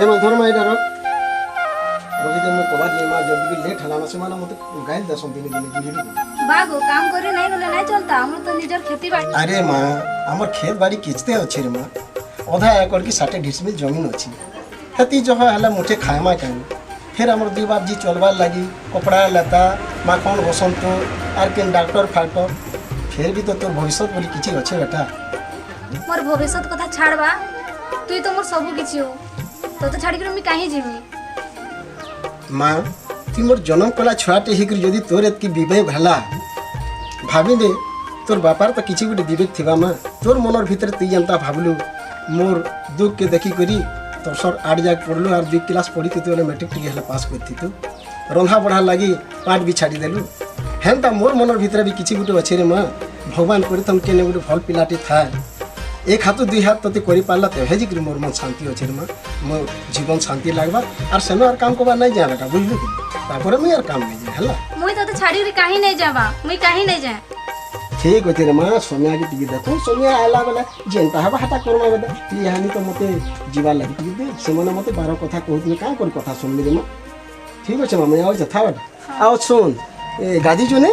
एमा घर में इधर रवि दिन में कबाद ये मां जब भी लेट हलाना से माना मते गाइल दस दिन दिन बुझली बागो काम करे नहीं गले नहीं चलता हमर तो निजर खेती बाड़ी। अरे मां हमर खेत बाड़ी किचते अछि रे मां आधा एकड़ की 60 डिसमिल जमीन अछि खेती जो हला मुठे खायमा काई फिर हमर दुई बाप जी चलबार लागी कपड़ा लता माखन बसंत आर केन डॉक्टर फाक्टर फिर भी तो तोर भविष्य बोली किछि अछि बेटा। मोर भविष्य कथा छाड़बा तू तो मोर सब किछि हो तो छाड़ी कर मी काहे जीवी मां ती मोर जन्म कला छुआटे हिकर जदी तोर एत की विवेक भला भाबी दे तोर बापार तो किछि गुटे विवेक थिबा मां तोर मनर भीतर ती जनता भाबलु मोर दुख के देखि करी तोर सर 8 जाक पढ़लु और 2 क्लास पढ़ी थी तो मैट्रिक टिके हला पास करथि तो रंधा बढ़ा लागी पाठ भी छाड़ी देलु हेंता मोर मनर भीतर भी किछि गुटे अछि रे मां भगवान करी तम केने गुटे भल पिलाटी थाए एक हाथ दुई हाथ तते करि पारला ते हेजी करी मोर मन शांति अछि रे मां मोर जीवन शांति लागबा और सेनो और काम करबा नहीं जाना बुझलु तापर मैं यार काम नहीं जा हला मुई तो छाड़ी रे काहे नहीं जाबा मुई काहे नहीं जाए ठीक अछि रे मां सोनिया के टिके देखो सोनिया आला बेला जेंता हबा हटा करना बेटा ती हानि तो मते जीवा लागि टिके दे से मने मते 12 कथा कहत में का कर कथा सुन रे मां ठीक अछि मां मैं आउ जथा बेटा आओ सुन ए गादी जो ने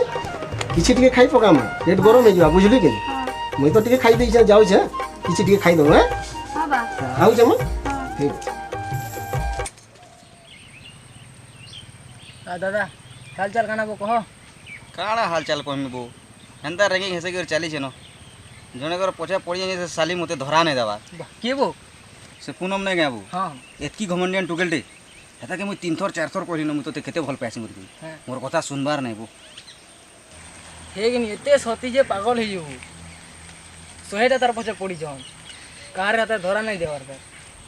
किछि टिके खाई पका मां पेट गरम हे जा बुझलु के मुई तो टिके खाई दे जाउ छ किछि टिके खाई दो हैं हां बा आउ जमा ठीक दादा हाल चाल काना बो कह काड़ा हाल चाल कहमी बो हेंता रेंगे हेसे कर चली छनो जने कर पछे पड़ी जे साली मते धरा नै देबा के बो से पूनम नै गाबू हां एतकी घमंडियन टुगेलटे हेता के मु 3 थर 4 थर कहली न मु तो केते भल पैसे मोर कथा सुनबार नै बो हे गनी एते सती जे पागल हे जो सोहेटा तार पछे पड़ी जान कार रहता धरा नै देवार का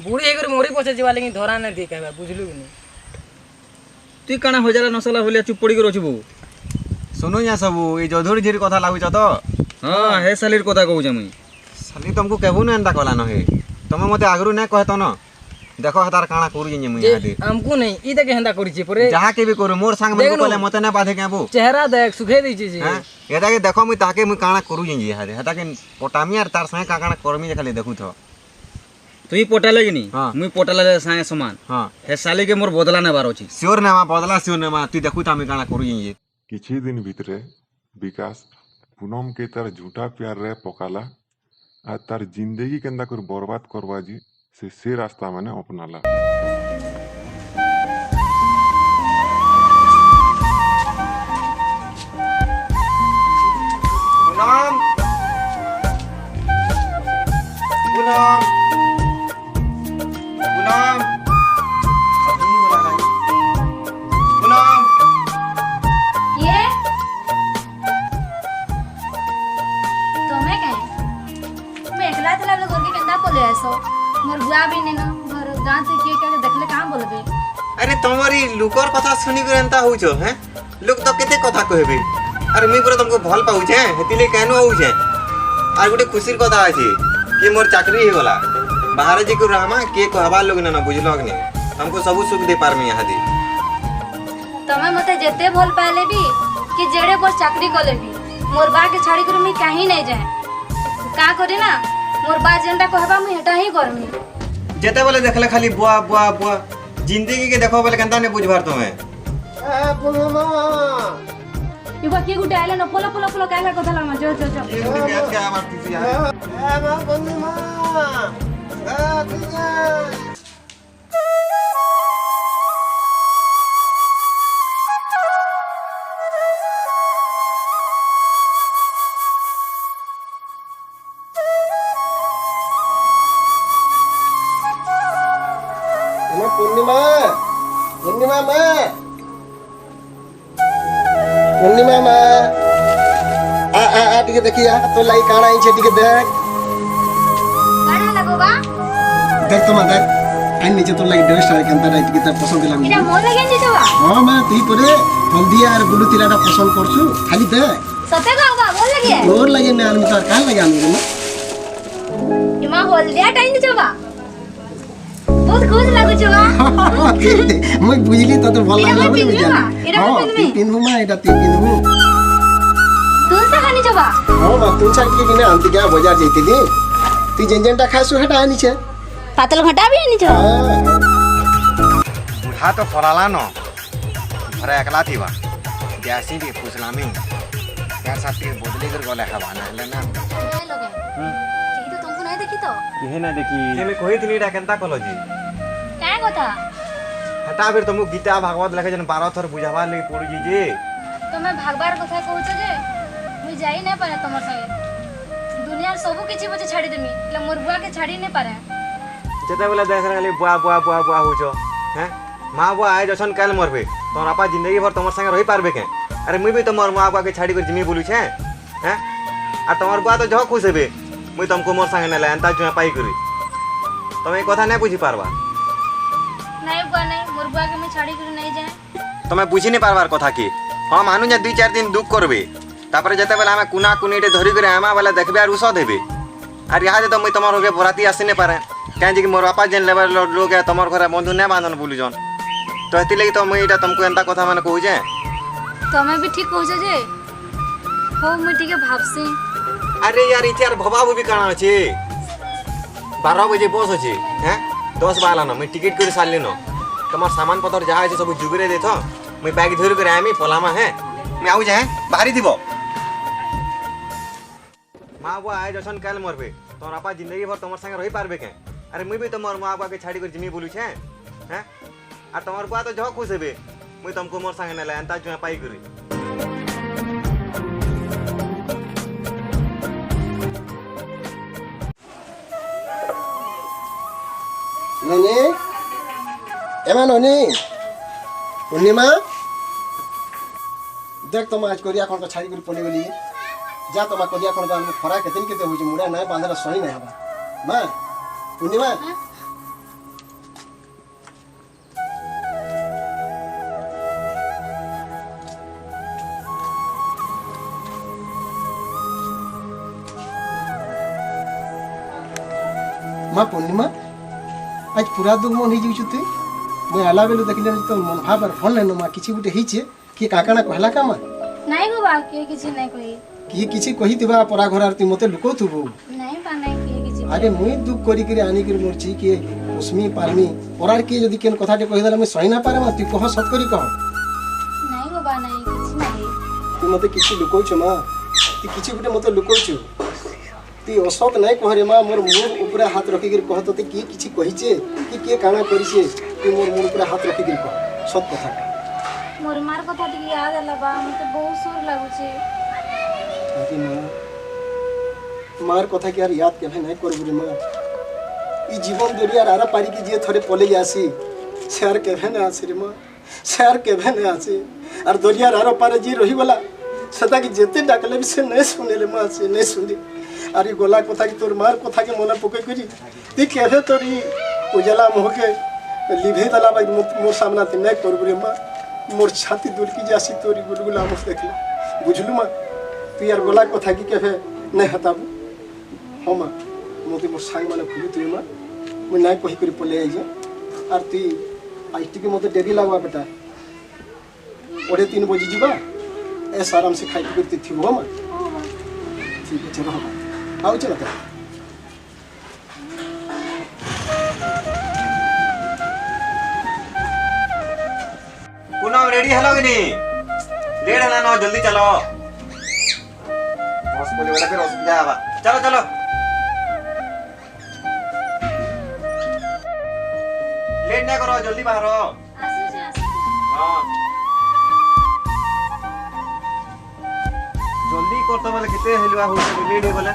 बूढ़ी हे कर मोरी पछे जीवा लेकिन धरा नै दे कहबा बुझलु कि नहीं तू काना हो जाला नसला होलिया चुप पड़ी के रछबो सुनो या सब ए जधुरी झिर कथा लागुछ तो हां हे सालीर कथा कहू जमी साली तुमको कहबो न एंदा कहला न हे तमे मते आगरु नै कहतो न देखो हतार काना करू जे मुई या दे हमको नहीं ई देखे हेंदा करी छी परे जहा के भी करू मोर संग मन को कहले मते ना बाधे केबो चेहरा देख सुखे दै छी हां एटा के देखो मुई ताके मुई काना करू जे या दे हता के पोटामी आर तार संग का काना करमी जे खाली देखु थो तुई पोटाले कि नी मुई पोटाले संग समान हां हे साली के मोर बदला ने बारो छी श्योर ने मा बदला श्योर ने मा तू देखु तामी काना करू जे किछि दिन भितरे विकास पूनम के तार झूठा प्यार रे पकाला आ तार जिंदगी केंदा कर बर्बाद करवा जी से रास्ता माने अपनाला। पूनम पूनम पूनम पूनम ये तुम्हें कहे मैं एकला थला लोग के केंदा बोले ऐसो मोर बुआ भी नहीं ना घर गांव से के देखले कहां बोलबे अरे तुम्हारी लुकर कथा सुनी कर एंता होउ छ हैं लोग तो केते कथा कहबे अरे मी पूरा तुमको भल पाउ छे हेतिले कहनो आउ छे आर गुटे खुशीर कथा अछि कि मोर चाकरी हे गला बाहर जे को रहमा के कहबा लोग ना बुझलो कि नहीं हमको सब सुख दे पार में यहां दे तमे मते जेते भल पाले भी कि जेड़े पर चाकरी करले भी मोर बा के छाड़ी कर मी काहे नहीं जाए का करे ना मोर बा जेंटा कहबा मैं हेटा ही करमी जेते बोले देखले खाली बुआ बुआ बुआ जिंदगी के देखो बोले कंता ने बुझबार तमे ए पुनमा इबा के गुटे आले न पोला पोला पोला काला कथा लामा जो जो जो ये गुटे ब्याज के आवाज तीसी ए मां पुनमा ए किया ପୂର୍ଣ୍ଣିମା ପୂର୍ଣ୍ଣିମା ମା ପୂର୍ଣ୍ଣିମା ମା ଟିକେ ଦେଖିଆ ତୋ ଲାଗି କାଣା ହେଇଛେ ଟିକେ ଦେখ କାଣା ଲାଗो ବା দেখ তোমা দেখ আইন নিচে তোর লাগি ড্রেসটা কেনতা রাই টিকে তার পছন্দ লাগি এটা মোর লাগি আনছি বা হ্যাঁ মা তুই পরে হলদি আর ব্লু তিলাটা পছন্দ করছু খালি দেখ সতে গাও বা মোর লাগি তোর লাগি না আনমি তোর কার লাগি আনমি না ইমা হলদিয়া টাইম দিছ বা বহুত খুশ লাগুছ বা মুই বুঝলি তোর ভাল এটা লাগলা মুই বলে পিনবো বুঝালি মা, এটা মুই হ্যাঁ পিনবি। তুই পিনবু মা এটা তুই পিনবু তুই সা খানি বা হ্যাঁ মা তুই ছাড় কি কিনে আনতি গা বাজার যাইতিলি তুই যেন যেনটা খাইছু হেটা আনিছে পাতল ঘটা বি আনিছ হ্যাঁ ବୁଢ଼ା ତ ପଳାଲାନ ଘରେ ଏକଲା ଥିବା ଗ୍ୟାସି ଟିକେ ପୁଷଲାମି ତାର ସାଥ ଟିକେ ବଦଲି କରି ଗଲେ ହେବା ନା ହେଲେ ନା নাই লগে ঠিক তো তুমকু নাই দেখি তো କେହି ନା ଦେଖି ଆମେ କହିଥିଲି ଏଇଟା କେନ୍ତା କଲ ଯେ କାଇଁ କଥା ହେଟା ଫିର ତମକୁ ଗୀତା ଭାଗବତ ଲେଖେ ଯେନ୍ 12 ଥର ବୁଝାବାର ଲାଗି ପଡୁଛି ଯେ তুমি ভাগবার কথা কହୁଛ যে মুই যাই না পারে তোমার সঙ্গে দুনিয়ার সবু কিছু বছে ছাড়ি দেমি એટલે মোর বুয়াকে ছাড়ি না পারে ଯେତେବେଳେ ଦେଖ ଖାଲି ବୁଆ ବୁଆ ବୁଆ ବୁଆ ହଉଛ হ্যাঁ মা বুয়া আজ অছন কাল মরবে তোমার আপা জিন্দগি ভর তোমার সঙ্গে রহি পারবে কে আরে মুই বি তোমার মা বুয়াকে ছাড়ি করে জিমি বলুছে হ্যাঁ আর তোমার বুয়া তো যহ খুশ হেবে মুই তোমাকে মোর সঙ্গে নেলে এন্তা জুয়া পাই করি তুমি এই কথা না বুঝি পারবা নাই বুয়া নাই মোর বুয়াকে আমি ছাড়ি করে নাই যায় তুমি বুঝি নি পারবার কথা কি হ্যাঁ মানু যে 2-4 দিন দুঃখ করবে তারপরে যেতেবেলে আমি কুনা কুনিটে ধরি করে আমা বেলা দেখবে আর উষ দেবে আর ইহাদে তো মুই তোমার হোকে বরাতি আসি নে পারে কাହିଁ যে মোর বাপা যেন লেবার লোক তোমার ঘরে বন্ধু নে বাঁধন বুলুছন তো হেতি লাগি তো মুই এটা তোমাকে এন্তা কথা মানে কହୁছে তুমি বি ঠিক কହୁଛ যে হো মুই টিকে ভাবছি আরে यार ইতি আর ভবা ভবি কানা আছে 12 বজে বস আছে হ্যাঁ 10 বালা না মুই টিকিট করে সারলি ন তোমার সামান পত্র যাহা আছে সব জুগরে দেথ মুই ব্যাগ ধরি করে আমি পলামা হ্যাঁ মুই আউ যে বাহারি দিব মা বুয়া আজ অছন কাল মরবে তোমার আপা জিন্দগি ভর তোমার সঙ্গে রহি পারবে কে আরে মুই বি তোমার মা বুয়াকে ছাড়ি করে জিমি বলুছে হ্যাঁ আর তোমার বুয়া তো যহ খুশ হেবে মুই তোমাকে মোর সঙ্গে নেলে এন্তা জুয়া পাই করি ননি এমা ননি পূর্ণিমা দেখ তোমা আজ করিয়া এখন ছাড়ি করে পড়ে গলি যা তোমা করিয়া এখন আমি খরা কেতেন কেতে হইছে মুড়া নাই বাঁধারা সহি নাই হবা মা পূর্ণিমা মা পূর্ণিমা আজ পুরা দুঃখ মন হয়ে যাচ্ছু তুই মুই আলা বেলু দেখলি তোর মন ভাব আর ভল নাই মা কিছু গোটে হয়েছে কি কাকানা কহলা কামা নাই গো বা কে কিছু নাই কই কি কিছু কহিথিবা পরা ঘর আর তুই মতে লুকৌথুবু নাই বা নাই কে কিছু আরে মুই দুঃখ করি করে আনি করে মরছি কি উসমি পারমি পরার কি যদি কেন কথাটি কহিদেলে আমি সহি না পারে মা তুই কহ সত করি কহ নাই গো বা নাই কিছু নাই তুই মতে কিছু লুকৌছু মা তুই কিছু গোটে মতে লুকৌছু তুই অসৎ নাই কহরে মা মোর মুখ উপরে হাত রখিকি কহ তোতে কি কিছু কহিছে কি কে কানা করিছে তুই মোর মুখ উপরে হাত রখিকি কহ সত কথা মোর মার কথা টিকে याद আলা বা মতে বহুত সুর লাগুছে আরে মা মার কথা কি আর ইয়াদ কেবে নাই করবু রে মা এই জীবন দুনিয়ার আরা পারি কি যে থরে পলে আসি সে আর কেবে না আসে রে মা সে আর কেবে না আসে আর দুনিয়ার আরা পারে যে রহিগলা সেটা কি যেতে ডাকলে বি সে নাই শুনেলে মা সে নাই শুনে আর এই গলা কথা কি তোর মার কথা কি মনে পকাই করি তুই কেবে তোর ই উজালা মোহকে লিভে দেলা বা মোর সামনা তুই নাই করবু রে মা মোর ছাতি দুলকি যে আসি তোর গুলগুলা মুখ দেখলে বুঝলু মা তুই আর গলা কথা কি কেবে নাই হতাবু হ্যাঁ মা মতে মোর সাং মানে ভুলি তুই মা মুই নাই কহি করে পলে আইছে আর তুই আজ টিকে মতে ডেরি লাগবা বেটা 3:30 বজি যা এস আরাম সে খাই করতে থিব মা ঠিক আছে রহ আউ চল তা पूनम रेडी हेलो कि नहीं लेट है ना जल्दी चलो बस बोले वाला फिर असुविधा आवा चलो चलो लेट ना करो जल्दी बाहर हो আসুছে हाँ जल्दी करते बोले कितने हेलुआ हो लेट है बोले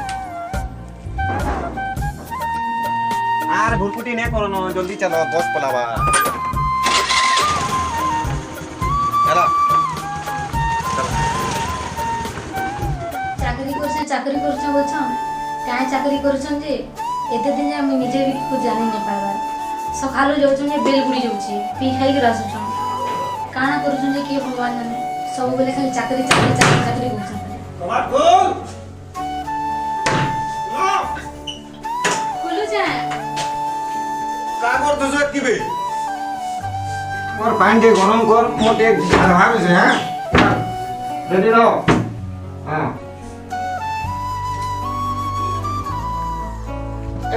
আর ভুরকুটি নে করো জলদি চলো বস পলাবা চলো ଚାକିରି କରୁଛନ୍ ବୋଲଛନ୍ କାହିଁ ଚାକିରି କରୁଛନ୍ ଯେ ଏତେ ଦିନ ଯାଏ ମୁଇଁ ନିଜେ ବି ଜାଣି ନାଇଁ ପାରବାର୍ ସକାଳୁ ଯାଉଛନ୍ ଯେ ବେଲ ବୁଡ଼ି ଯାଉଛି ପିଇ ଖାଇକିରି ଆସୁଛନ୍ କାଣା କରୁଛନ୍ ଯେ କିଏ ଭଗବାନ ଜାନେ ସବୁବେଳେ ଖାଲି ଚାକିରି ଚାକିରି ଚାକିରି ଚାକିରି କରୁଛନ୍ কবাট খোল ଖୋଲୁଛେ কা করতেছ কি বে মোর পানি দিয়ে গরম কর মোর দিয়ে ভাবিছে হ্যাঁ রেডি নাও হ্যাঁ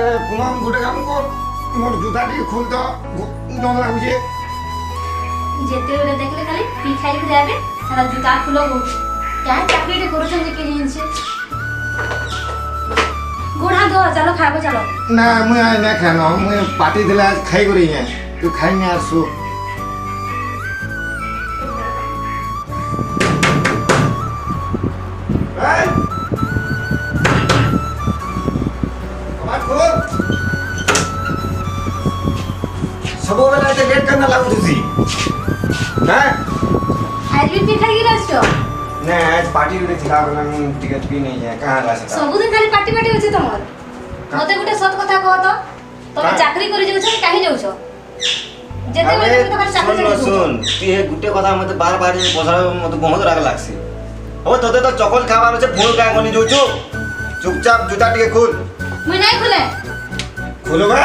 এ পুনম গোটে কাম কর মোর জুতা ଟିକେ খোল তো ডর লাগুছে ଯେତେବେଳେ ଦେଖିଲେ ଖାଲି ପିଇ ଖାଇକିରି ଆବେ ସାରା ଜୁତା ଖୋଲ କହୁଛି କାହିଁ ଚାକିରିଟେ କରୁଛନ୍ ଯେ କିଏ ଜାଣିଛେ ଗୋଡ଼ ହାତ ଧୁଅ, ଚାଲ ଖାଇବ ଚାଲ না মুই আই না খানো মুই পার্টি দিলা খাই করি হে তুই খাই না আসু এই কবাট খোল ସବୁବେଳେ ଏତେ ଲେଟ୍ କେନ୍ତା ଲାଗୁଛି হ্যাঁ ଆଜି ବି ପିଇ ଖାଇକିରି ଆସିଛ ନା ଆଜ ପାର୍ଟି ଗୋଟେ ଥିଲା ବୋଲେ ମୁଁ ଟିକେ ପି ନେଇ ଯାଏ କାହା ହେଲା ସେଟା ସବୁଦିନ ଖାଲି ପାଟି ପାଟି ଅଛି ତମର ମତେ ଗୋଟେ ସତ କଥା କହ ତ ତମେ ଚାକିରି କରି ଯାଉଛ କି କାହିଁ ଯାଉଛ ଯେତେବେଳେ ଦେଖିଲେ ଖାଲି ଚାକିରି শুন ଚାକିରି শুন তুই হে গুটে কথা মতে বার বার পছরা মতে বহুত রাগ লাগছে ও তোতে তো চকল খাবার আছে ফুল কায় গনি যাউছু চুপচাপ জুতা টিকে খুল মুই নাই খুলে খুলবা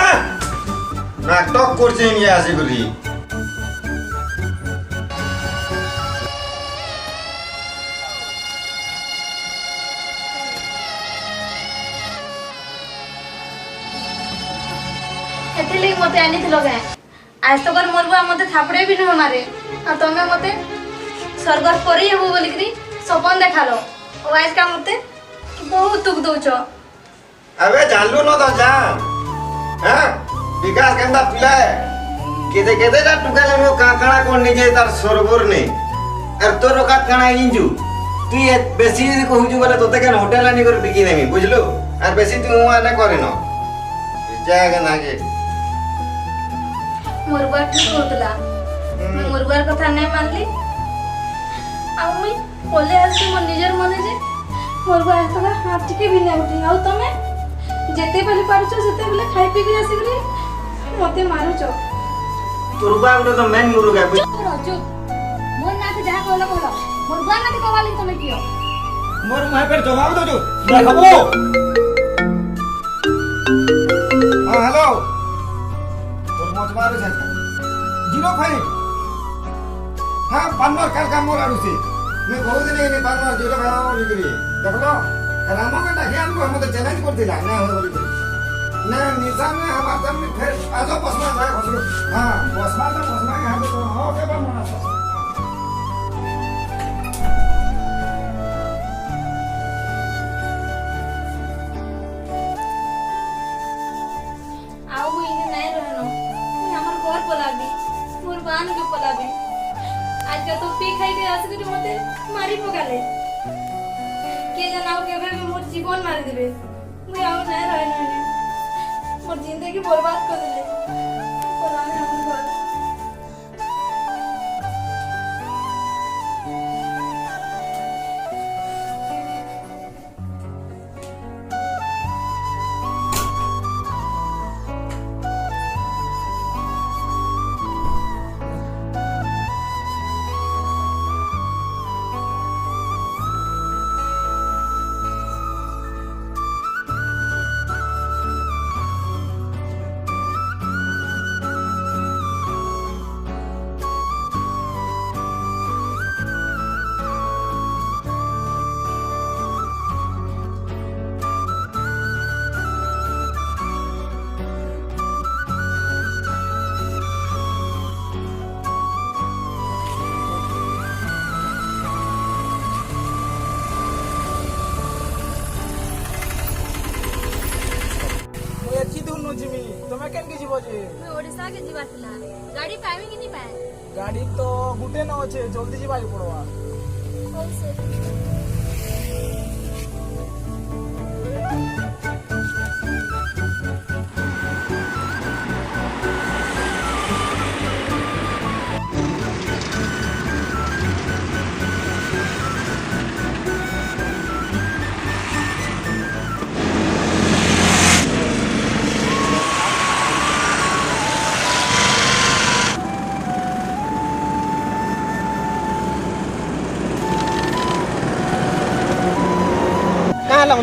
নাটক করছে নিয়ে আসি বলি ଏଥିଲାଗି ମତେ ଆଣିଥିଲ କାଁ ଆଜ ତକର ମୋର ବୁଆ ମତେ ଥାପଡ଼େ ବି ନୁହେଁ ମାରେ ଆଉ ତମେ ମତେ ସ୍ୱର୍ଗର ପରି ହେବୁ ବୋଲିକିରି ସପନ ଦେଖାଲ ଓ ଆଜକା ମତେ ବହୁତ ଦୁଃଖ ଦଉଛ अबे जानलू न तो जा हैं विकास केंदा पिला है केदे केदे जा टुका लेनो काकड़ा कोन निजे तार सरबोर ने अर तोर कात काना इंजू तू ये बेसी कहूजू बोले तोते केन होटल आनी कर बिकी नेमी बुझलू अर बेसी तू हुआ ना करिनो जागे नागे ମୋର ବୁଆ ଠିକ କହୁଥିଲା ମୁଁ ମୋର ବୁଆର କଥା ନାଇଁ ମାନିଲି ଆଉ ମୁଇଁ ପଲେ ଆସିକି ମୋ ନିଜର ମନେ ଯେ ମୋର ବୁଆ ଆସିଲା ହାତ ଟିକେ ବି ନାଇଁ ଉଠି ଆଉ ତମେ ଯେତେବେଳେ ପାରୁଛ ସେତେବେଳେ ଖାଇ ପିଇକି ଆସିକିରି ମତେ ମାରୁଛ तुरबा गुटे तो मेन मुरुगा ଚୁପ ରହ ଚୁପ ମୋର ନାକି ଯାହା କହିଲ କହିଲ ମୋର ବୁଆ ନାକି କବାଲି ତମେ କିଅ मोर मुहे पर जवाब दो जो देखबो हां हेलो तोर मत मारे छै 05 हां पानर कार काम मोर आरुसी मैं बहुत दिन नहीं पानर 05 लिखरी देखलो रामा का डाकिया हमको मते चैलेंज कर दिला ना हो बोली ना निशान में हमार दम में फिर आजो पसमा जाए खसरो हां पसमा के हाथ तो हो के बा मना ଆଉ ମୁଁ ଇନେ ନାଇଁ रहनो ମୁଁ हमर घर पलाबी मोर बान के पलाबी आज का तो पी खाई के आसके मते मारी पकाले के जनाओ केबे भी मोर जीवन मारी देबे मुई आउ नाଇଁ रहनो इने मोर जिंदगी बर्बाद कर देले पलाबी हमर घर ଏଠି ଦୁନ ଯିମି ତମେ କେନକି ଯିବ ଯେ ମୁଁ ଓଡିଶା के जीवा थिला गाड़ी पावी कि नहीं पाए ଗାଡି ତ ଗୁଟେ ନ ଅଛେ ଜଲ୍ଦି ଯିବାକୁ ପଡବା कौन से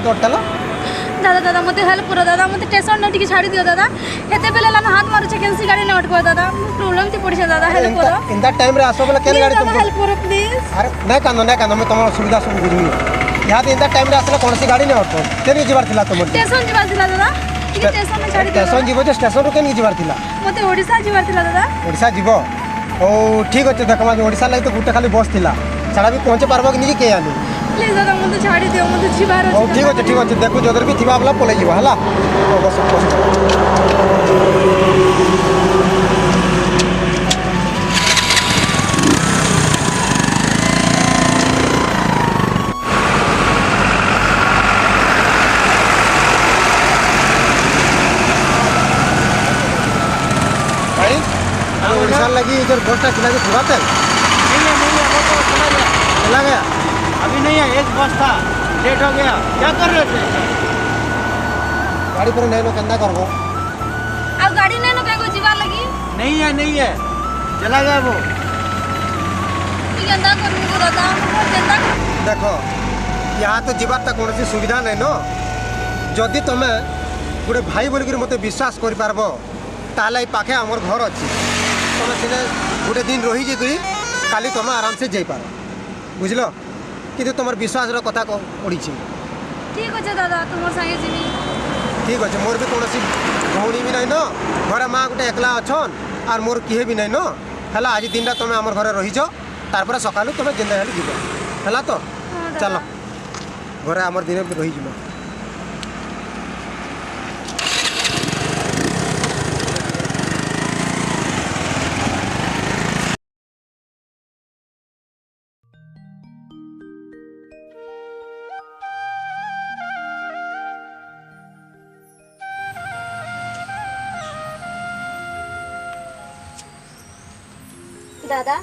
মতো অটকালো দাদা দাদা মতে হেল্প করো দাদা মতে স্টেশন না টিকে ছাড়ি দিও দাদা হেতে বেলে লান হাত মারুছে কেনসি গাড়ি না অটকো দাদা প্রবলেম তে পড়ছে দাদা হেল্প করো ইনতা টাইম রে আসো বলে কেন গাড়ি দাদা তুমको হেল্প করো প্লিজ अरे नहीं कांदो मैं तुम्हारा सुविधा सब बुझी यहाँ इंता टाइम रे आसले कौन सी गाड़ी नहीं ऑटो केन जीवार थिला तुम स्टेशन जीवार थिला दादा टिके स्टेशन में छाड़ी दियो स्टेशन जीव जे स्टेशन रो केन जीवार थिला मते ओडिसा जीवार थिला दादा ओडिशा जीव ओ ठीक अच्छे देखमा ओडिशा लागि तो गुटे खाली बस थिला सारा भी पहुंचे पारबो कि नहीं के आनी प्लीज दादा मते छाड़ी दियो मते जीवार ओ ठीक अच्छे देखो जदर भी थिबा वाला पले जीवा हला ओ बस भाई ओडिशा लगी इधर बसटा चला के थोड़ा नहीं है वो तो चला गया अभी नहीं है, एक बस था, लेट हो गया। क्या कर रहे थे? गाड़ी पर नहीं नो केंदा करबो अब गाड़ी नहीं नो को जीवार लगी नहीं है, चला गया वो। ती गंदा करबो दादा मोर गंदा देखो यहाँ तो जीवार तक कौन सुविधा नहीं नो जदि तुम गोटे भाई बोलिक मत विश्वास कर पारबो ताले पाखे आमर घर अच्छी तुम से गोटे दिन रही जाकि काली तुम आराम से जापार बुझल कि तुम विश्वास कथा पड़ी ठीक अच्छे दादा तुम संगे जिमी ठीक अच्छे मोर भी कौन भौणी भी नहीं न घर माँ गोटे एकला अच्छन और मोर किए भी नहीं न है आज दिन तुम आम घर रहीज तार सका तुम जेन्दा हेल्ले जीव है तो चल घर आम दिन रही दादा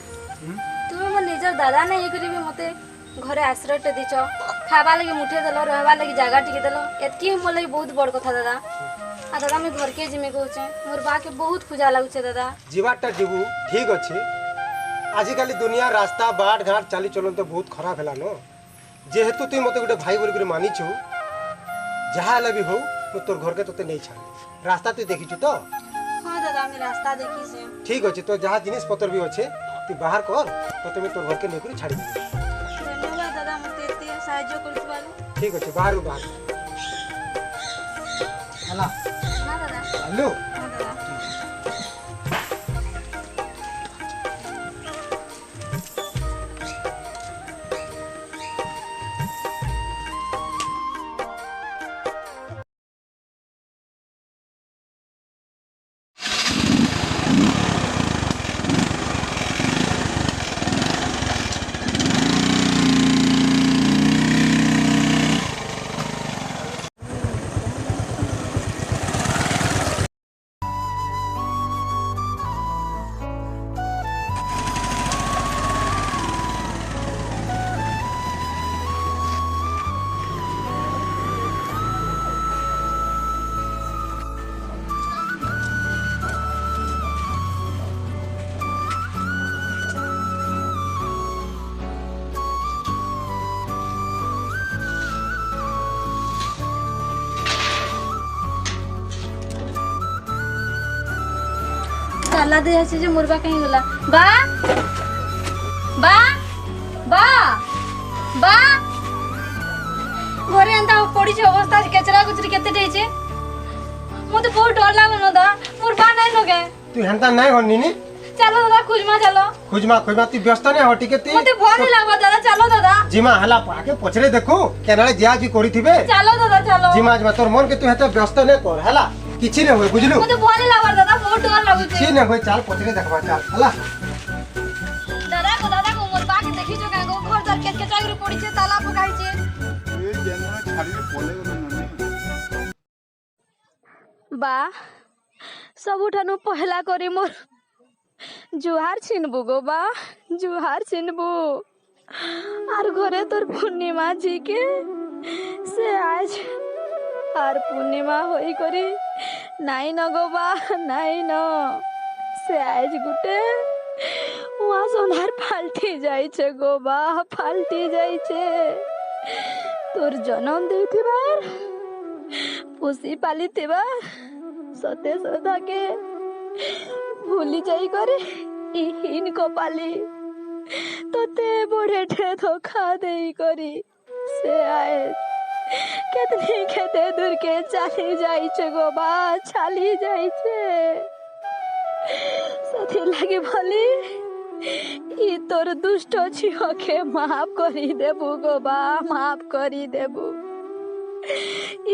तुम मोर निजर दादा नहीं करी मते घरे आश्रय दीच खावा लगी मुठे देल रहवा लगी जगह टिके देल एतकी मोर लगी बहुत बड़ कथा दादा आ दादा मैं घर के जिमे कहूचे मोर बा के बहुत खुजा लगुचे दादा जीवाटा जीवु ठीक अच्छे आजिकल दुनिया रास्ता बाट घाट चाली चलन तो बहुत खराब है न जेहेतु तुम मत गोटे भाई बोल मानिछु जहाँ भी हो मैं तोर घर के तोते नहीं छाड़ी रास्ता तु देखी तो हाँ दादा मैं रास्ता देखी से ठीक अच्छे तो जहाँ जिनिस पत्र भी अच्छे तू बाहर कर तो मैं तोर घर के लेकर छाड़ी दी धन्यवाद दादा मते एते सहाय्य करथबालो ठीक अच्छे बाहर बाहर हला ना दादा हेलो हाँ दादा ताला दे जाছে যে মুরবা কहीं গলা বা বা বা বা ঘরে এন্তা পড়িছে অবস্থা কেচরা কুচরি কেতে দেইছে মতে বহুত ডর লাগে না দা মোর বা নাই নগে तू हेंता नहीं होनी नी चलो दादा खुजमा चलो खुजमा तू व्यस्त नहीं हो टिके ती मते भल लागबा दादा चलो दादा जिमा हला आके पछरे देखो केनाले जिया जी करी थिबे चलो दादा चलो जिमा जिमा तोर मन के तू हेते व्यस्त नहीं कर हला किछि नहीं होय बुझलु मते भल लागबा दादा बहुत डर लागुचे किछि नहीं होय चल पछरे देखबा चल हला दादा को मोर बा के देखि जो का घर दर के चागरू पड़िছে ताला पकाइছে ए जेना छाड़ी के पले गलो ननी बा सबुठानु पहला करी मोर जुहार छिनबु गो बा जुहार छिनबु आर घरे तोर पूर्णिमा जी के से आज आर पूर्णिमा होई करी नाई न गो बा नाई न से आज गुटे वहाँ सोनार फाल्टी जाइछे गो बा फाल्टी जाइछे তোর জনম ଦେଇଥିବାର ପୋଷି ପାଲିଥିବାର ସତେ ସଦାକେ ଭୁଲି ଯାଇକରି ଇହିନ କପାଲି ତତେ ବଢ଼େଟେ ଧୋଖା ଦେଇକରି ସେ ଆଏ କେତେ ଦୂରକେ ଚାଲି ଯାଇଛେ ଗୋ ବା ଚାଲି ଯାଇଛେ ସେଥିଲାଗି ଭଲି ଇ ତୋର ଦୁଷ୍ଟ ଝିଅକେ ମାଫ କରିଦେବୁ ଗୋ ବା ମାଫ କରିଦେବୁ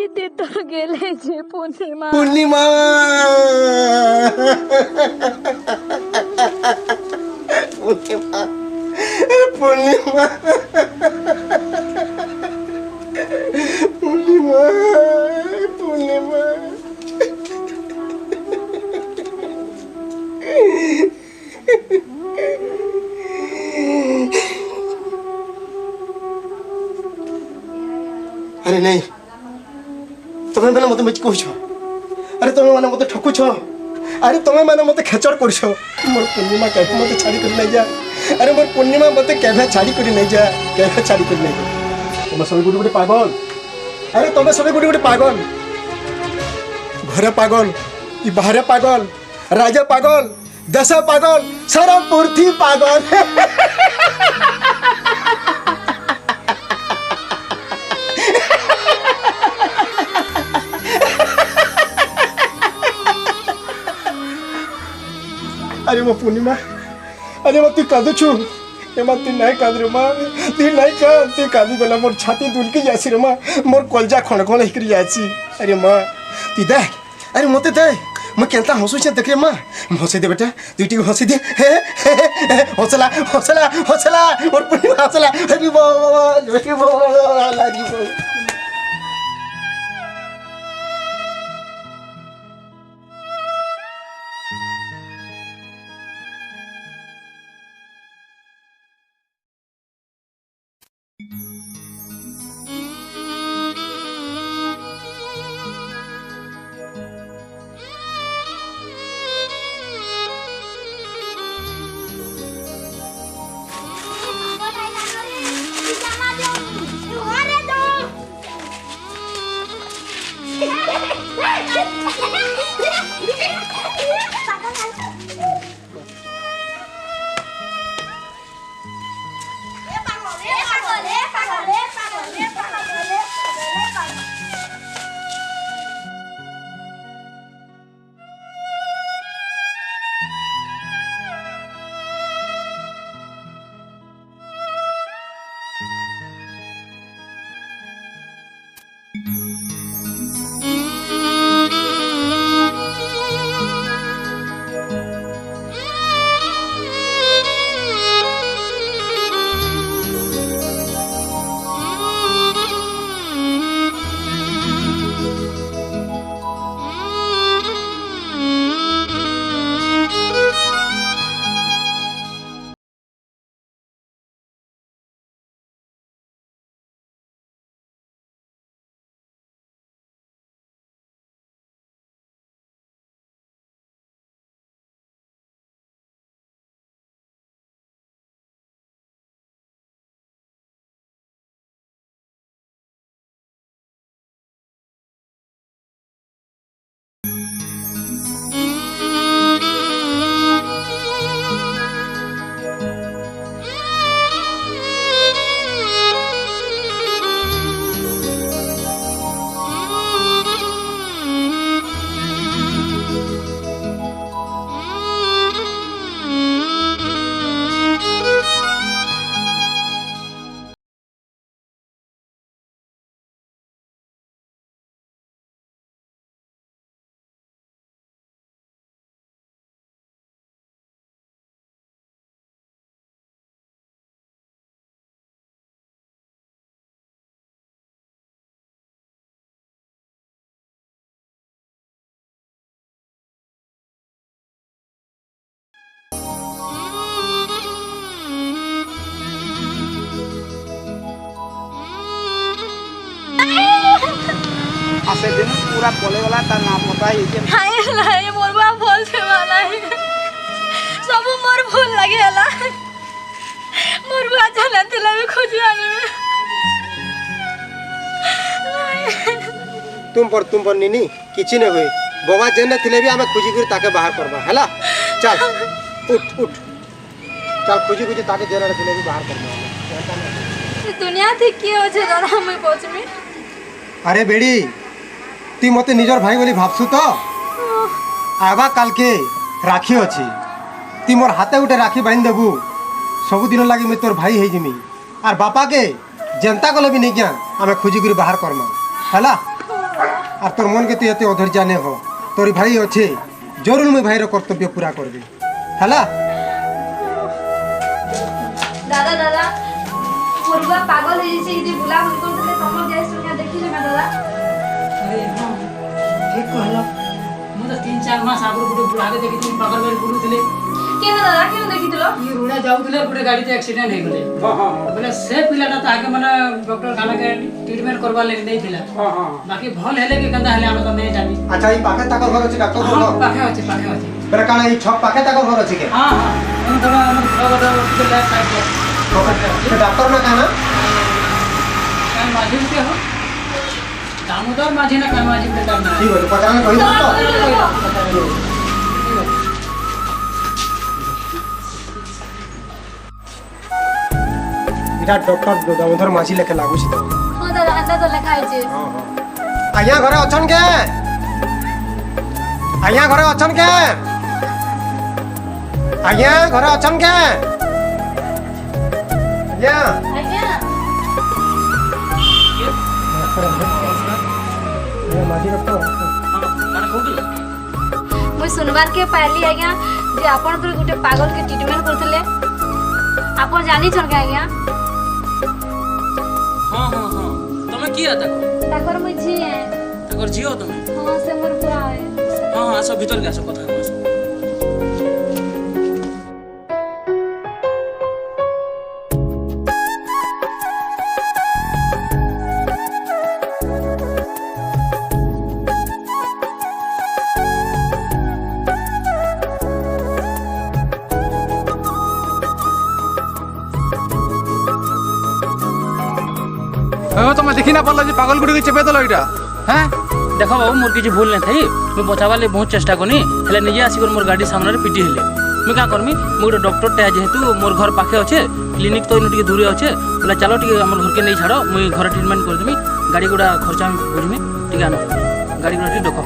ଇତି ତୋର ଗେଲେ ଯେ ପୂର୍ଣ୍ଣିମା ପୂର୍ଣ୍ଣିମା ପୂର୍ଣ୍ଣିମା ପୂର୍ଣ୍ଣିମା ପୂର୍ଣ୍ଣିମା ପୂର୍ଣ୍ଣିମା अरे नहीं तुम्हें मैंने मत मिच कह अरे तुम्हें मैंने मत ठकुछ अरे तुम्हें मैंने मत खेचड़ कर मोर पूर्णिमा के मत छाड़ी कर नहीं जा अरे मोर पूर्णिमा मत केभे छाड़ी कर नहीं जा केभे छाड़ी कर नहीं जा तुम सब गुटे पागल अरे तुम सब गुटे पागल घरे पागल ई बाहरे पागल राजा पागल देश पागल सारा पृथ्वी पागल अरे मो पूर्णिमा अरे मो तू कादुछु एमा तू नहीं काद रे माँ तू नहीं काद तू कादी देला मोर छाती दुलकी जासी रे माँ मोर कलजा खण खण हिकरी जासी अरे माँ तू देख अरे मते दे मैं केनता हंसुछे देख रे माँ हंसे दे बेटा तू टी हंसी दे हंसला हंसला हंसला मोर पूर्णिमा हंसला हरी बोल हरी बोल से दिन पूरा बोले वाला तार नाम पता है जे हाय हाय मोर बा बोल से वाला है सब मोर भूल लगे हला मोर बा जाना तिला भी खोज आने में तुम पर निनी किछि ने होई बाबा जेने थिले भी हमें खुजी कर ताके बाहर करबा हला चल उठ उठ चल खुजी खुजी ताके जेने थिले भी बाहर करबा दुनिया थी किए अच्छे दादा मुई पहुँच में अरे बेड़ी ती मते निजर भाई बोली भाबसु तो आबा काल के राखी अछि ती मोर हाथे उठे राखी बांध देबू सब दिन लागी मैं तोर भाई है जिमी और बापा के जनता को भी नहीं क्या हमें खुजी कर बाहर करमा हला और तोर मन के तू एते अधैर्य नहीं हो तोरी भाई अच्छे जरूर मुई भाई रो कर्तव्य पूरा करबी हला दादा दादा पूर्वा पागल है जैसे इधर बुला बुल करते तमर जाय सुनिया देखी ना दादा अरे हाँ ठीक कहल ମୁଁ ତ 3-4 ମାସ ଆଗରୁ ଗୋଟେ ବୁଢ଼ାକେ ଦେଖିଥିଲି ପାଗଳ ବେଲ ବୁଲୁଥିଲେ केना दादा केना देखितलो ये रुड़ा जाउଥିଲେ ଗୋଟେ ଗାଡ଼ିতে ଆକ୍ସିଡେଣ୍ଟ ହେଇଗଲେ ବୋଲେ ସେ ପିଲାଟା ତ ଆगे ମାନେ ଡକ୍ଟର ଖାନାକେ ट्रीटमेंट करबा लागि ଦେଇଥିଲା बाकी भल हेले कि केंदा हेले हम तो नहीं जानी अच्छा ई पाखे ताको घर अछि डॉक्टर हाँ बोलो पाखे ଅଛି बेरा काना ई छक पाखे ताको घर अछि के हाँ हाँ हम थोड़ा हम थोड़ा उसके लेफ्ट साइड तो डॉक्टर ना कहना कान माझी के हो दामोदर माझी ना कान माझी के करना ठीक है पचाने कहि तो इटा डॉक्टर दामोदर माछी लेके लागू छी तो हां दादा अंडा तो लिखा है जे हां हां आया घरे अछन के आया घरे अछन के आया घरे अछन के आया आज्ञा ये माछी डॉक्टर माने कोकिला मुई सुनबार के पाइली आज्ञा जे आपण पर गुटे पागल के ट्रीटमेंट करथले आपण जानी छन के आज्ञा हाँ हाँ हाँ तुम्हें किया था ताकर मुई छी है तकर जियो तुम्हें हां से मोर पूरा है हाँ हाँ सब भीतर के आसो कथा आसो তুমি দেখি না পারল যে পাগল গুড়ি চেপে দেল এটা হ্যাঁ देख बाबू मोर किसी भूल नहीं थी मुझे बचावा लिए बहुत चेष्टा कनी हेले निजे आसिक मोर गाड़ी सामने पिटी हेले मुझे क्या करमी मुझे गोटे डॉक्टर जेहेतु मोर घर पाखे अच्छे क्लिनिक तो इन दूरी अच्छे बोले चलो टी आम घर के नहीं छाड़ मुझे घर ट्रिटमेंट करदेमी गाड़ी गुड़ा खर्चा बुझमी टी आन गाड़ी गुड़ा देख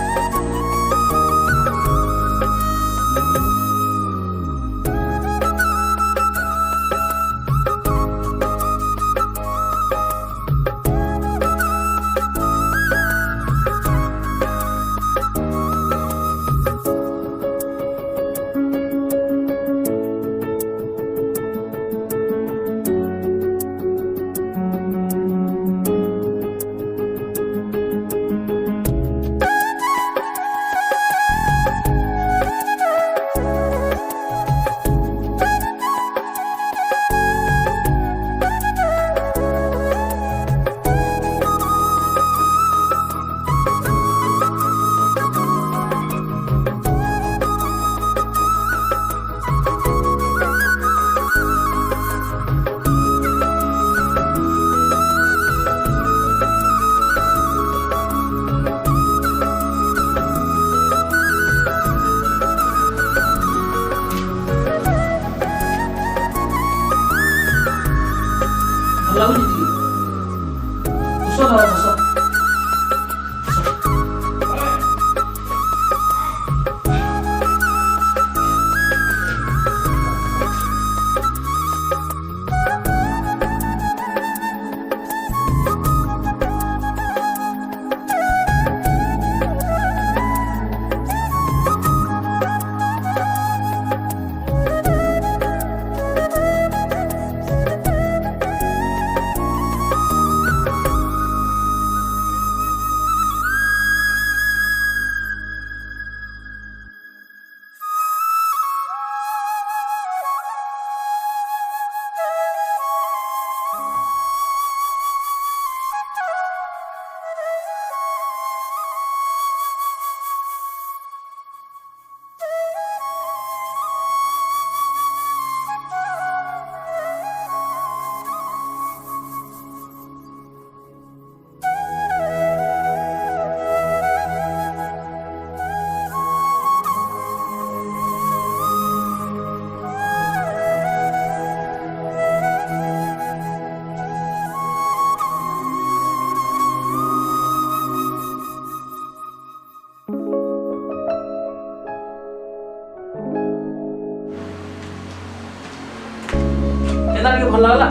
ଏଟା ଟିକେ ଭଲ ଲାଗଲା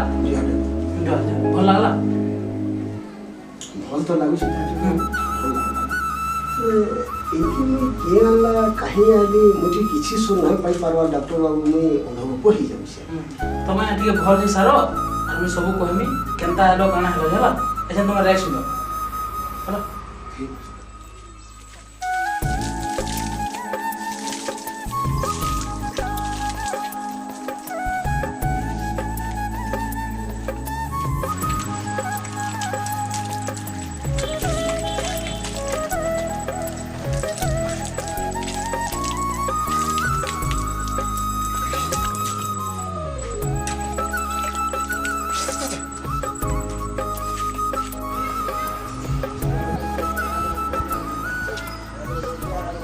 ଭଲ ଲାଗଲା ଭଲ ତ ଲାଗୁଛି ଏଇଠି କିଏ ଆଣିଲା କାହିଁ ଆଇଲି ମୁझे କିଛି ଶୁଣ ନାହିଁ ପାଇପାରବା ଡାକ୍ତର ବାବୁ ମୁଇଁ ଅନୁଭବ ହେଇଯାଉଛି ତମେ ଟିକେ ଭଲ ହେଇ ସାର ଆଉ ମୁଁ ସବୁ କହିମି କେନ୍ତା ହେଲ କାଣା ହେଲ ହେଲା ଏଛେନ୍ ତମେ ରେଷ୍ଟ ନିଅ ହେଲା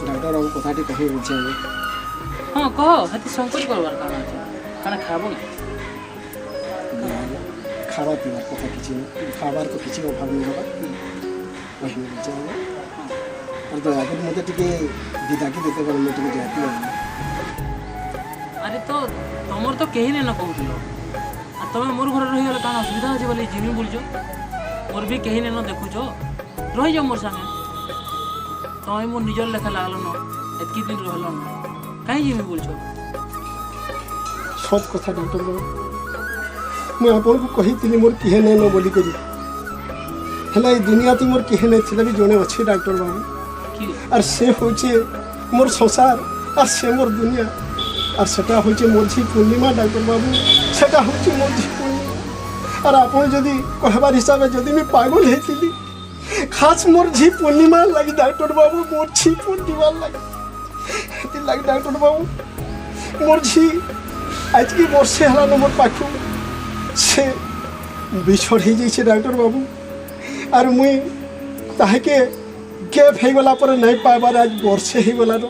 ଡାକ୍ତର ବାବୁ କଥାଟି କହି ବୁଝେ ହଁ କହ ହେତି ସଂକୋଚ କରବାର କାଣା ଅଛି କାଣା ଖାଇବ କି ଖାଇବା ପିଇବାର କଥା କିଛି ଖାଇବାର ତ କିଛି ଅଭାବ नहीं होगा କହିବି ବୁଝେ আর দয়াকরি মতো টিকে বিদাকি দিতে পারে ମୁଁ ଟିକେ ଯାଆନ୍ତି ଆରେ ତ ତମର ତ କେହି ନାଇଁ ନା କହୁଥିଲ ଆଉ ତମେ ମୋର ଘରେ ରହିଗଲେ କାଣା ଅସୁବିଧା ଅଛି ବୋଲି ଜିମି ବୁଲଛ ମୋର ବି କେହି ନାଇଁ ନା ଦେଖୁଛ ରହିଯାଅ ମୋର ସାଙ୍ଗେ ତମେ ମୋ ନିଜର ଲେଖା ଲାଗଲ ন ଏତିକି ଦିନ ରହିଲ ନା କାହିଁ ଜିମି ବୁଲଛ সব কথা ডাক্তার বাবু ମୁଁ ଆପଣଙ୍କୁ କହିଥିଲି ମୋର କିଏ ନାଇଁ ନ ବୋଲିକରି ହେଲେ ଏଇ ଦୁନିଆତି ମୋର କିଏ ନାଇଁ ଥିଲା ବି ଜଣେ ଅଛି ଡାକ୍ତର ବାବୁ କି আর সে হচ্ছে মোর সংসার আর সে মোর দুনিয়া আর সেটা হচ্ছে মোর ঝি পূর্ণিমা ডাক্তার বাবু সেটা হচ্ছে মোর ঝি পূর্ণিমা আর আপনার যদি কহবার হিসাবে যদি আমি পাগল হয়েছিলি খাস মোর ঝি পূর্ণিমা লাগে ডাক্তার বাবু মোর ঝি পূর্ণিমা লাগে লাগে ডাক্তার বাবু মোর ঝি আজকে বর্ষে হেলান মোর পাখু সে বিছড় হয়ে যাইছে ডাক্তার বাবু আর মুই তাহাকে গেপ হয়েগলা পরে নাই পাইবার আজ বর্ষে হয়েগলার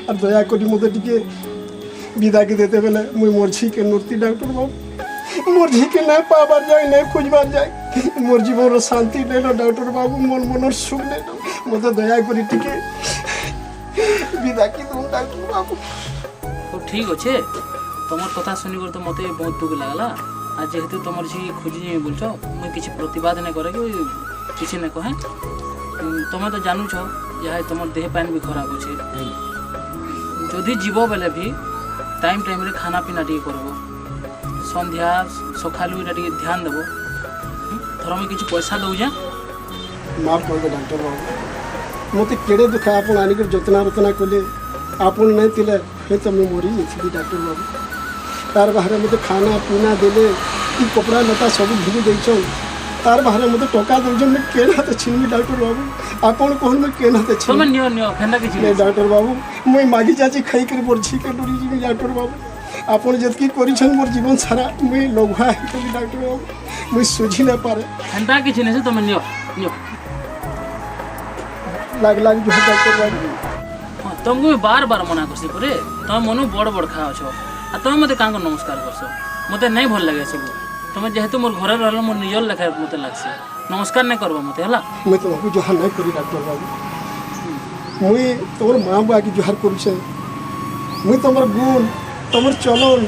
আর দয়াকরি মতো টিকে বিদাকি দিতে বেলে মুই মোর ঝিকে নড়তি ডাক্তার বাবু মোর ঝিকে নাই পাইবার যাই নাই খুঁজবার যাই মোর জীবনের শান্তি নেই ডাক্তার বাবু মোর মনের সুখ নেই মতো দয়াকরি টিকে বিদাকি দઉં ডাক্তার বাবু ହଉ ଠିକ୍ ଅଛେ ତମର କଥା ଶୁଣିକରି ତ ମତେ ବହୁତ ଦୁଃଖ ଲାଗଲା ଆଉ ଯେହେତୁ ତମର ଝି ଖୋଜି ଯିମି ବୋଲଛ ମୁଇଁ କିଛି ପ୍ରତିବାଦ ନାଇଁ କରେ କି କିଛି ନାଇଁ କହେ ତମେ ତ ଜାନୁଛ ଯାହା ତମର ଦେହ ପାଣି ବି ଖରାପ ଅଛେ ଯଦି ଯିବ ବେଲେ ବି ଟାଇମ୍ ଟାଇମ୍ରେ ଖାନା ପିନା ଟିକେ କରବ ସନ୍ଧ୍ୟା ସକାଳୁ ଏଇଟା ଟିକେ ଧ୍ୟାନ ଦେବ ଧର ମୁଇଁ କିଛି ପଇସା ଦଉଛେ ମାଫ କରିବେ ଡାକ୍ତର ବାବୁ ମୋତେ କେଡ଼େ ଦୁଃଖ ଆପଣ ଆଣିକରି ଯତ୍ନା ରତ୍ନା କଲେ ଆପଣ ନାଇଁ ଥିଲେ ହୁଏତ ମୁଁ ମରି ଯାଇଥିଲି ଡାକ୍ତର ବାବୁ ତାର ବାହାରେ ମୋତେ ଖାନା ପିନା ଦେଲେ କି କପଡ଼ା ଲତା ସବୁ ଧୁଇ ଦେଇଛନ୍ ତାର ବାହାରେ ମୋତେ ଟଙ୍କା ଦେଉଛନ୍ ମୁଁ କେନ୍ ହାତେ ଛିନ୍ବି ଡାକ୍ତର ବାବୁ ଆପଣ କହନ୍ ମୁଁ କେନ୍ ହାତେ ତମେ ଛିନ୍ବି ନିଅ ନିଅ ଫେଣ୍ଡା କିଛି ନାଇଁ ଡାକ୍ତର ବାବୁ ମୁଇଁ ମାଗି ଯାଚି ଖାଇକରି ମୋର୍ ଝିକେ ଡୁରି ଯିବି ଡାକ୍ତର ବାବୁ ଆପଣ ଯେତିକି କରିଛନ୍ ମୋର୍ ଜୀବନ ସାରା ମୁଇଁ ଲଘୁଆ ହେଇଥିଲି ଡାକ୍ତର ବାବୁ ମୁଇଁ ସୁଝି ନାଇଁ ପାରେ ଫେଣ୍ଡା କିଛି ନାହିଁ ତମେ ନିଅ ନିଅ ଲାଗ ଲାଗ ଜୁହାର ଡାକ୍ତର ବାବୁ ହଁ ତମକୁ ମୁଇଁ ବାର ବାର ମନା କରସି ପରେ ତମେ ମନୁ ବଡ଼ ବଡ଼ ଖାଅ ଅଛ ଆଉ ତମେ ମୋତେ କାଁକ ନମସ୍କାର କରସ ମୋତେ ନାଇଁ ଭଲ ଲାଗେ ସବୁ ତମେ ଯେହେତୁ ମୋର ଘରେ ରହିଲ ମୋର ନିଜର ଲେଖା ମୋତେ ଲାଗ୍ସି ନମସ୍କାର ନାଇଁ କରବ ମୋତେ ହେଲା ମୁଇଁ ତୁମକୁ ଜୁହାର ନାଇଁ କରି ଡାକ୍ତର ବାବୁ ମୁଇଁ তোমার মা বুয়াকে জুহার করছে মুই তোমার গুণ তোমার চলন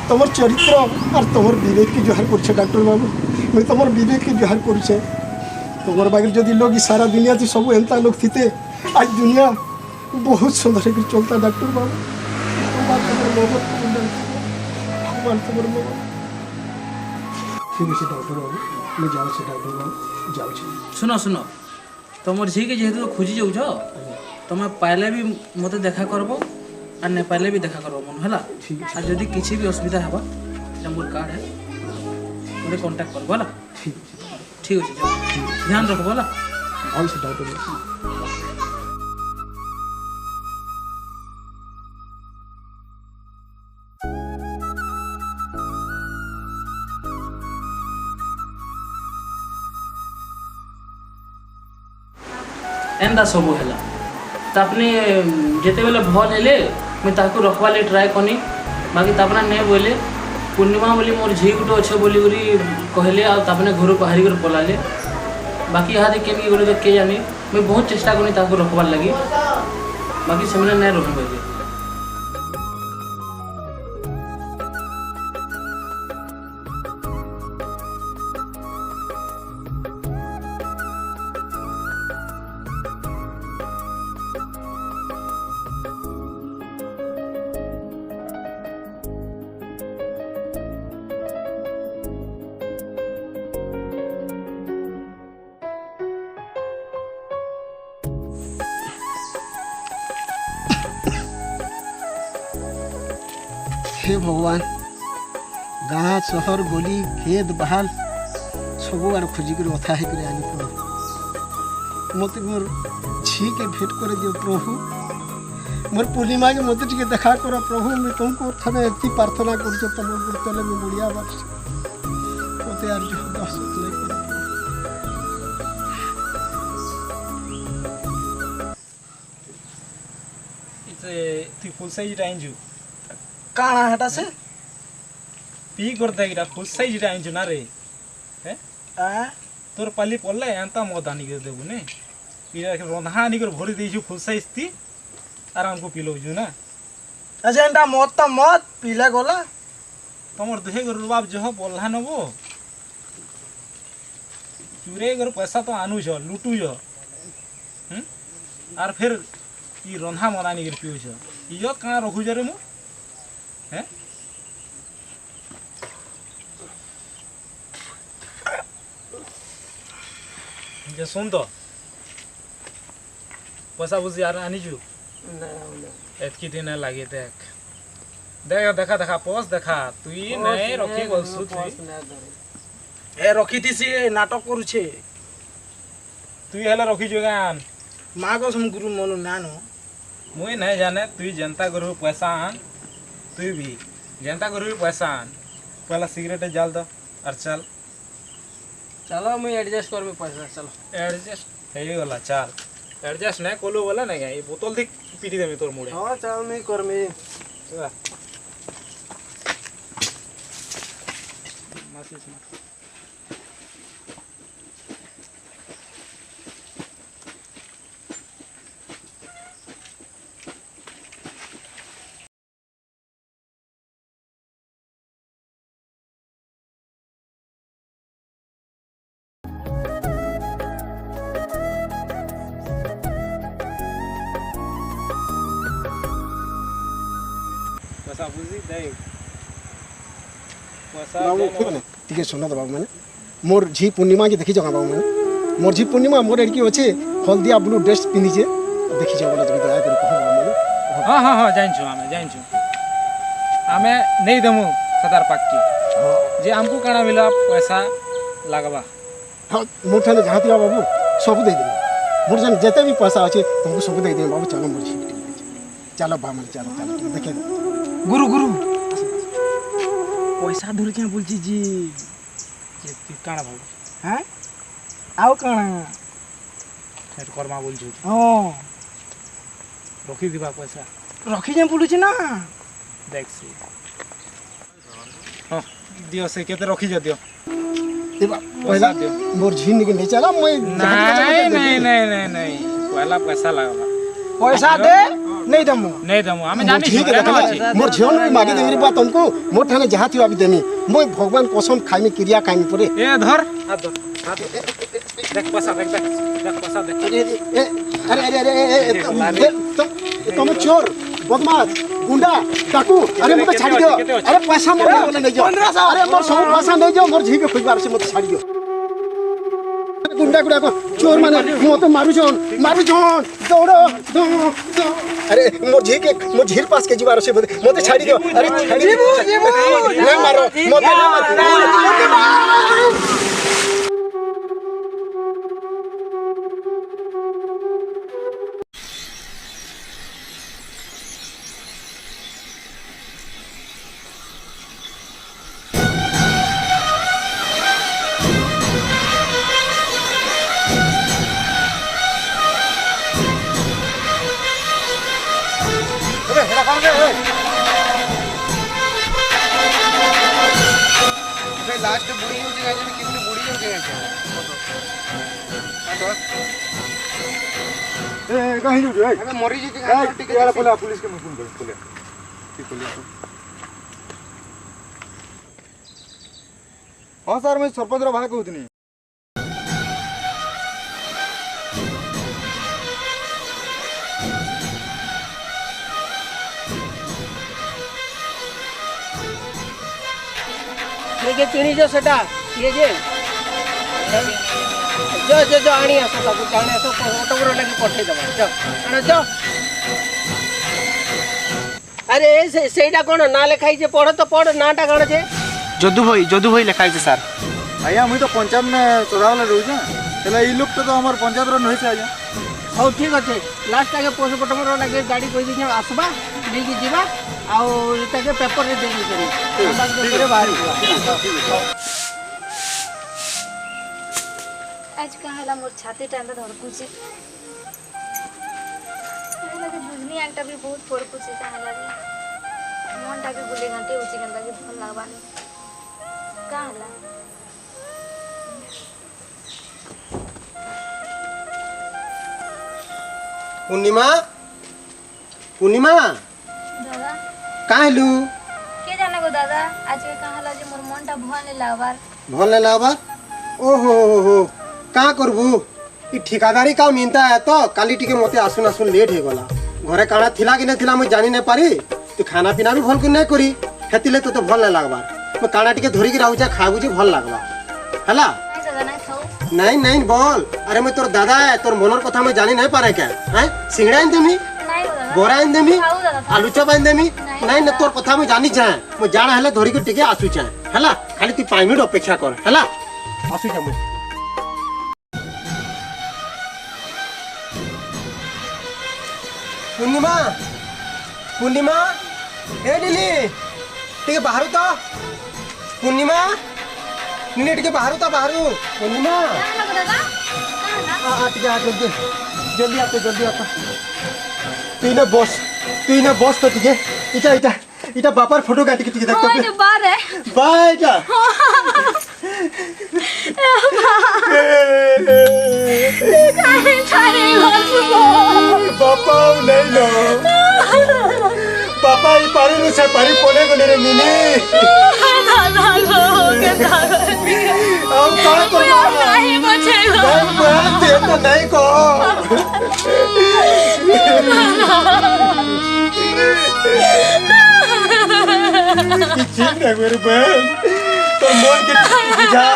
তোমার চরিত্র আর তোমার বিবেককে জুহার করছে ডাক্তার বাবু মুই তোমার বিবেককে জুহার করছে তোমার বাগের যদি লোক ই সারা দুনিয়াতে সব এন্তা লোক থিতে আজ দুনিয়া বহুত সুন্দর করে চলতা ডাক্তার বাবু তোমার তোমার মহব্বত তোমার তোমার মহব্বত ঠিক আছে ডাক্তার বাবু মুই যাচ্ছি ডাক্তার বাবু যাচ্ছি ଶୁନ ଶୁନ ତମର ଝିକେ ଯେହେତୁ ଖୋଜି ଯାଉଛ ତମେ ପାଇଲେ ବି ମୋତେ ଦେଖା କରବ আর না পাইলে भी देखा करबो मन हला আর যদি কিছু भी असुविधा हबा এটা मोर कार्ड है मोरे कांटेक्ट करबो हला ठीक আছে जाओ ध्यान रखबो हला ऑल से डॉक्टर एंदा सबो हला तापने जेते बेले भल हेले मैं ताको रखवा ले ट्राई कनी बाकी तापना नहीं बोले पूर्णिमा बोली मोर झी गुटे अच्छे बोली बोली कहले आ तापने घर बाहरी कर पलाले बाकी यहाँ केन की गले तो के जानी मैं बहुत चेष्टा कनी ताको रखवार लगी बाकी सेमने नहीं रख पाइले हे भगवान गाँ सहर गली खेत बहाल सब आड़ खोजिक अथा होकर आनी पड़ मत मोर झी के भेट कर दियो प्रभु मोर पूर्णिमा के मत टे देखा कर प्रभु मैं तुमको थे एति प्रार्थना कर तुम गुरुतले में बुढ़िया बात मत यार दस তুই ফুল সাইজটা আনছু କାଣା ହେଟା ସେ পি করতে গিরা ফুল সাইজটা আনছু না রে হ্যাঁ তোর পালি পড়লে এনতা মদ আনি করে দেবু নে ইরা রন্ধা আনি করে ভরি দিয়েছু ফুল সাইজ তি আর আমকো পিলৌছু না আচ্ছা এটা মদ তো মদ পিলে গলা তোমার দেহে গরুর বাপ জহ পল্লা নব চুরে গরু পয়সা তো আনুছ লুটুছ আর ফের ই রন্ধা মদ আনি করে পিউছ ইজত কাঁ রখুছ রে মু হ্যাঁ যে শুন তো পয়সা বুঝি আর আনিছু এতকি দিন লাগে দেখ দেখা দেখা দেখা পস দেখা তুই নাই রখি বলছু তুই এ রখিথিছি নাটক করুছে তুই হেলে রখিছু গান মা কসম গুরু মনু নানো মুই নাই জানে তুই জেন্তা করু পয়সা আন তুই भी জেন্তা করু পয়সা আন পহলা সিগারেটে জাল দো আর চল चलो मुझे एडजस्ट कर पैसा चलो एडजस्ट হয়ে গলা চাল एडजस्ट নাই কলো বলা না এই বোতল দি পিটি দেবে তোর মুড়ে হ্যাঁ চাল মি করমি পয়সা বুঝি দেই পয়সা बाबू टिके सुन तो बाबू मैंने मोर झी पूर्णिमा के देखी जगह बाबू मैंने मोर झी पूर्णिमा मोर एडकी अच्छे हल्दिया ब्लू ड्रेस पिंधिचे देखी जाओ बोला जब दया कर कह बाबू मैंने हाँ हाँ हाँ जानछु आमे नहीं दमु सदार पाक्की जे हमको काना मिला पैसा लगवा हाँ मोर ठाने जहाँ थिया बाबू सब दे देबे मोर जन जेते भी पैसा अच्छे तुमको सब दे देबे बाबू चलो मोर झी चलो बा मन चलो चलो देखे গুরু গুরু পয়সা ধরে কেন বলছি জি যে তুই কানা ভাব হ্যাঁ আও কাଣା ঠেট কর্মা বলছু হ্যাঁ রখি দিবা পয়সা রখি যে বলুছি না দেখছি हाँ दियो से केते रखी जा दियो पहला मोर झी निके नहीं चला मैं नहीं पहला पैसा लगवा পয়সা দে नहीं दमु नहीं दमु हमें जानी ठीक है मोर झियोन भी मागे देबी बा तुमको मोर ठाने जहाँ थियो अभी देमी मैं भगवान कसम खाइमे क्रिया खाइमे परे ए धर हाथ धर देख पैसा देख पैसा देख अरे अरे अरे तुम चोर बदमाश गुंडा डाकू अरे मत छाड़ी दियो अरे पैसा मोर बोले नहीं जाओ अरे मोर सब पैसा नहीं जाओ मोर झी के खोजबार से मत छाड़ी दियो गुंडा गुडा को चोर माने मत मारू जोन दौड़ो अरे मोर झी के मोर झीर पास के जीवार से मत छाड़ी दियो अरे जीबू नहीं मारो मत लास्ट बुढ़ी हो जाएगा कि कितनी बुढ़ी हो जाएगा ए कहीं जो रे अबे मरी जी ठीक है बोला पुलिस के मुंह बोले हाँ सर मैं सरपंच रो भाई कहूतनी ये चिनी जो सेटा ये जे जो आनी आसो ताकू आनी आसो ऑटो लगी पठे दबा जो आना जो अरे सेटा कौन ना लिखाई जे पढ़ तो पढ़ नाटा कौन जे ଯଦୁ ଭାଇ ଲେଖା ହେଇଛି ସାର୍। ଆଜ୍ଞା ମୁଇଁ ତ ପଞ୍ଚାୟତ ସଦାବେଳେ ରହୁଛେ ହେଲେ ଏଇ ଲୋକ ତ ଆମର ପଞ୍ଚାୟତର ନୁହେଁ ଆଜ୍ଞା। ହଉ ଠିକ୍ ଅଛି ଲାଷ୍ଟ ଆଗେ ପୋଷ୍ଟମର୍ଟମର ଲାଗେ ଗାଡ଼ି କହିଦେଇଛି ଆସବା ନେଇକି ଯିବା ଆଉ ତାକେ ପେପରରେ ଦେଇଦେଇଛନ୍ତି ବାହାରିଯିବା। आज कहाँ ला मोर छाती टाइम धड़कुचे लगे बुझनी आंटा भी बहुत फड़कुचे कहाँ लगे मन टाके गुले घंटे उची केनता के भल लागबानी कहाँ ला पूर्णिमा पूर्णिमा दादा कहाँ हेलू के जाने को दादा आज के कहाँ ला जे मोर मन टा भल नहीं लागबार भल नहीं लाबार ओहो हो कहाँ करबू ई ठिकादारी काम मिनता है तो काली टिके मते आसुन आसुन लेट हो गला घरे काना थिला कि नहीं थिला मुझे जानी नहीं पारी तो खाना पीना भी भल को नहीं करी हेतिले तो भल नहीं लागबार मैं काना टिके धरी के रहूचा खाबू जी भल लागबा हला नहीं दादा नहीं खाओ नहीं नहीं बोल अरे मैं तोर दादा है तोर मनर कथा मैं जानी नहीं पारे क्या हैं सिंगड़ा इन देमी नहीं हो दादा बोरा इन देमी खाओ दादा आलू चप इन देमी नहीं ना तोर कथा मैं जानी चाहे मैं जाना हेले धरी के टिके आसु चाहे हला खाली तू 5 मिनट अपेक्षा कर हला आसु चाहे मैं पूर्णिमा पूर्णिमा ए नीनी टिके बाहर तो पूर्णिमा नीनी टिके बाहर तो बाहर पूर्णिमा कहाँ ला दादा कहाँ ला टिके आ जल्दी जल्दी आता तू इने बस तो टिके इटा इटा इटा बापर फोटो काट के टिके देख ओए जो बाहर है बाय जा काहे छारे हसबो बापा नहीं लो पापा ई पारी नु से पारी पोले गले रे नीनी दादा लो के दादा अब का कर नहीं बचेगा नहीं बात दे तो नहीं को किसी ने मेरे बहन तो मन के बुझा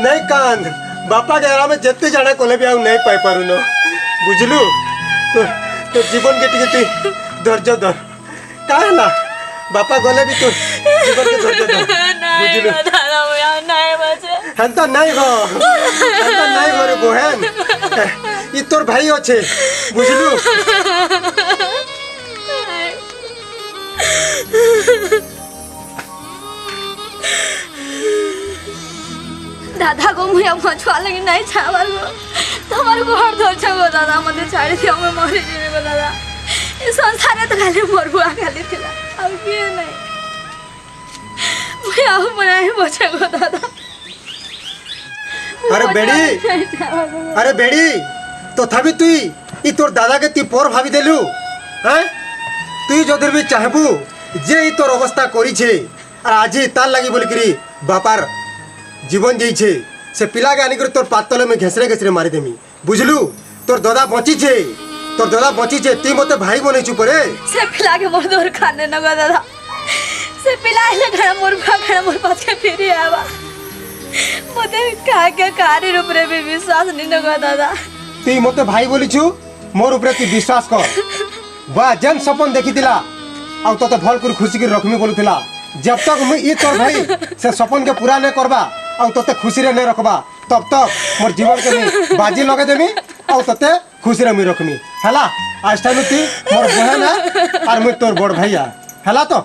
नहीं कांद बापा के आराम में जितने जाना कोले भी आऊँ नहीं पाई पारू नो बुझलू तो जीवन के टिके तू धैर्य धर काहे ना बापा गले भी तू जीवन के धैर्य धर बुझलू हंता नहीं रे बहन ई तोर भाई अच्छे बुझलू दादा को मुझे मछुआ लगी नहीं छावर गो तुम्हारे को हर धर छगो दादा मते छाड़ी थी हमें मरे जीवे गो दादा इस संसार तो खाली मरबुआ खाली थिला अब के नहीं मुझे अब मनाए बचे गो दादा अरे बेड़ी तो थबी तुई ई तोर दादा के ती पोर भाभी देलु हैं तुई जदर भी चाहबू जे ई तोर अवस्था करी छे और आज तार लगी बोल करी बापार जीवन जी छे से पिला के आनी कर तोर पातले में घेसरे घेसरे मारी देमी बुझलू तोर दादा बची छे ती मते भाई बने छु परे से पिला के मोर दोर खाने न गो दादा से पिला ले घड़ा मोर पास के फिर आवा मते का के कार्य रूप रे भी विश्वास नहीं न गो दादा ती मते भाई बोली छु मोर ऊपर ती विश्वास कर बा जन सपन देखी दिला आ तो भल कर खुशी के रखमी बोलुतिला जब तक मैं ई तोर भाई से सपन के पूरा नहीं करबा आ तोते खुशी रे नहीं रखबा तब तक मोर जीवन के मैं बाजी लगे देमी आ तोते खुशी रे मैं रखमी हला आज टाइम ती मोर बहन है और मैं तोर बड़ भैया हला तो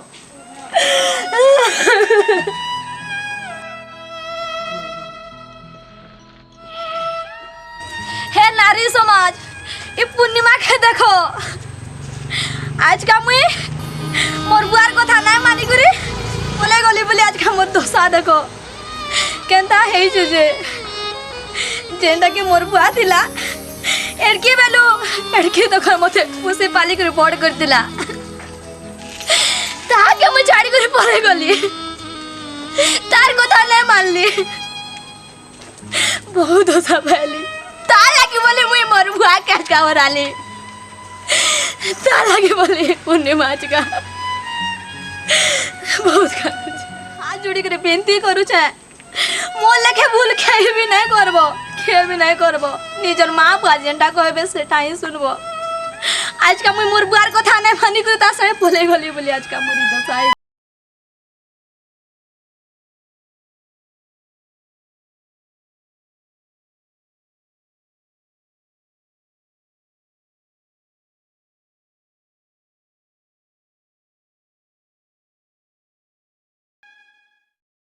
हे नारी समाज ये पूर्णिमा के देखो आज का मुई मोर बुआर कथा नहीं मानी करी बोले गली बोले आज का मोर दोसा देखो केनता हे जे जेंदा के मोर बुआ थिला एड़की बेलू एड़की तो घर मते उसे पाली कर रिपोर्ट कर दिला ता के मुई छाड़ी कर परे गली तार कथा नहीं मानली बहुत दोसा भैली ता लगी बोले मुई मोर बुआ का कावराली ता लगी बोले पूर्णिमा आज का बहुत हाथ जोड़ी कर बेनती करू छे मोर लेखे भूल के भी नहीं करब करब किए भी नहीं करब निजर माँ बुआ जेनटा कहबे सेटा ही सुनब आज का मुई मोर बुआर कथा नहीं मानी कर ता संगे पले गली बोली आज का मोरी दशा